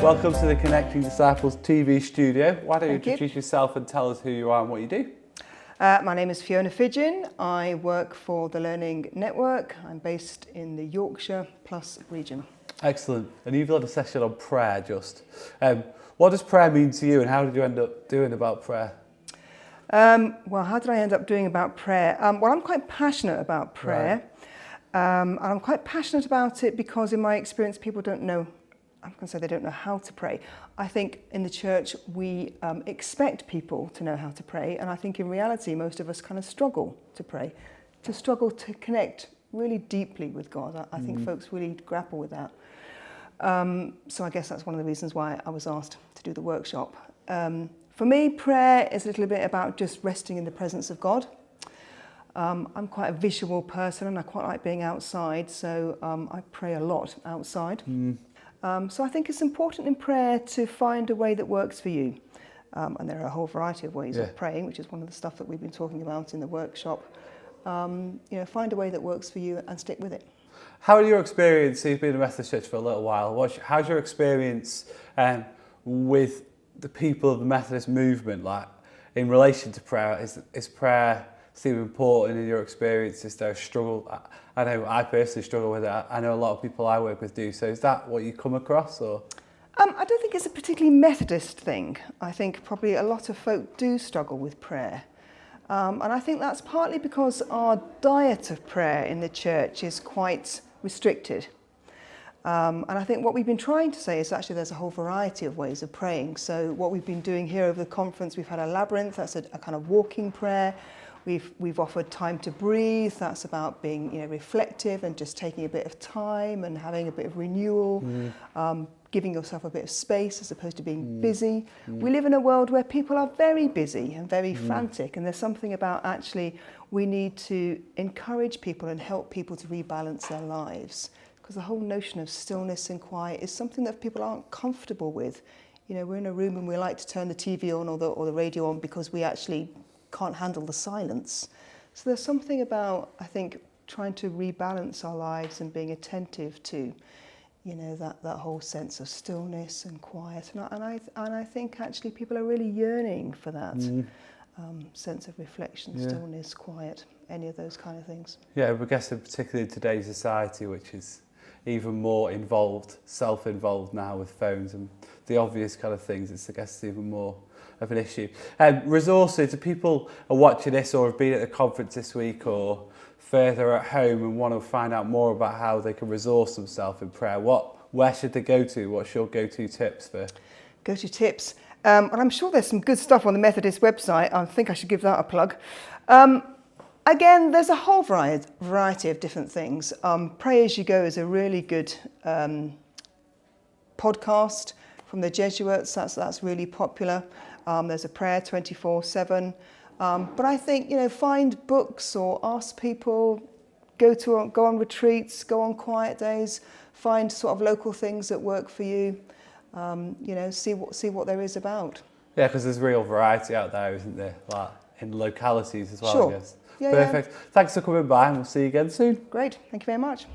Welcome to the Connecting Disciples TV studio. Why don't you Thank you. introduce yourself and tell us who you are and what you do? My name is Fiona Fidgin. I work for the Learning Network. I'm based in the Yorkshire Plus region. Excellent. And you've led a session on prayer just. What does prayer mean to you and how did you end up doing about prayer? Well, how did I end up doing about prayer? Well, I'm quite passionate about prayer. Right. And I'm quite passionate about it because in my experience, people don't know, I'm going to say they don't know how to pray. I think in the church, we expect people to know how to pray. And I think in reality, most of us kind of struggle to pray, to struggle to connect really deeply with God. I think folks really grapple with that. So I guess that's one of the reasons why I was asked to do the workshop. For me, prayer is a little bit about just resting in the presence of God. I'm quite a visual person and I quite like being outside, so I pray a lot outside. So I think it's important in prayer to find a way that works for you. And there are a whole variety of ways of praying, which is one of the stuff that we've been talking about in the workshop. Find a way that works for you and stick with it. How are your experience, you've been in the Methodist Church for a little while, how's your experience with the people of the Methodist movement, like in relation to prayer? Is prayer still important in your experience? Is there a struggle? I know I personally struggle with it. I know a lot of people I work with do. So is that what you come across? Or? I don't think it's a particularly Methodist thing. I think probably a lot of folk do struggle with prayer. And I think that's partly because our diet of prayer in the church is quite restricted. And I think what we've been trying to say is actually there's a whole variety of ways of praying. So what we've been doing here over the conference, we've had a labyrinth, that's a kind of walking prayer. We've offered time to breathe, that's about being reflective and just taking a bit of time and having a bit of renewal, giving yourself a bit of space as opposed to being busy. We live in a world where people are very busy and very frantic, and there's something about actually we need to encourage people and help people to rebalance their lives. Because the whole notion of stillness and quiet is something that people aren't comfortable with. We're in a room and we like to turn the TV on or the radio on because we actually can't handle the silence. So there's something about, I think, trying to rebalance our lives and being attentive to, that whole sense of stillness and quiet. And I think actually people are really yearning for that sense of reflection, stillness, quiet, any of those kind of things. Yeah, I guess particularly in today's society, which is even more involved, self-involved now with phones and the obvious kind of things, I guess it's even more of an issue. Resources, if people are watching this or have been at the conference this week or further at home and want to find out more about how they can resource themselves in prayer, where should they go to? What's your go-to tips for? Go-to tips. And I'm sure there's some good stuff on the Methodist website. I think I should give that a plug. Again, there's a whole variety of different things. Pray As You Go is a really good podcast from the Jesuits. That's really popular. There's a prayer 24/7. But I think, find books or ask people, go on retreats, go on quiet days, find sort of local things that work for you. See what there is about. Yeah, because there's real variety out there, isn't there? Like in localities as well, sure. I guess. Yeah, perfect. Thanks for coming by and we'll see you again soon. Great. Thank you very much.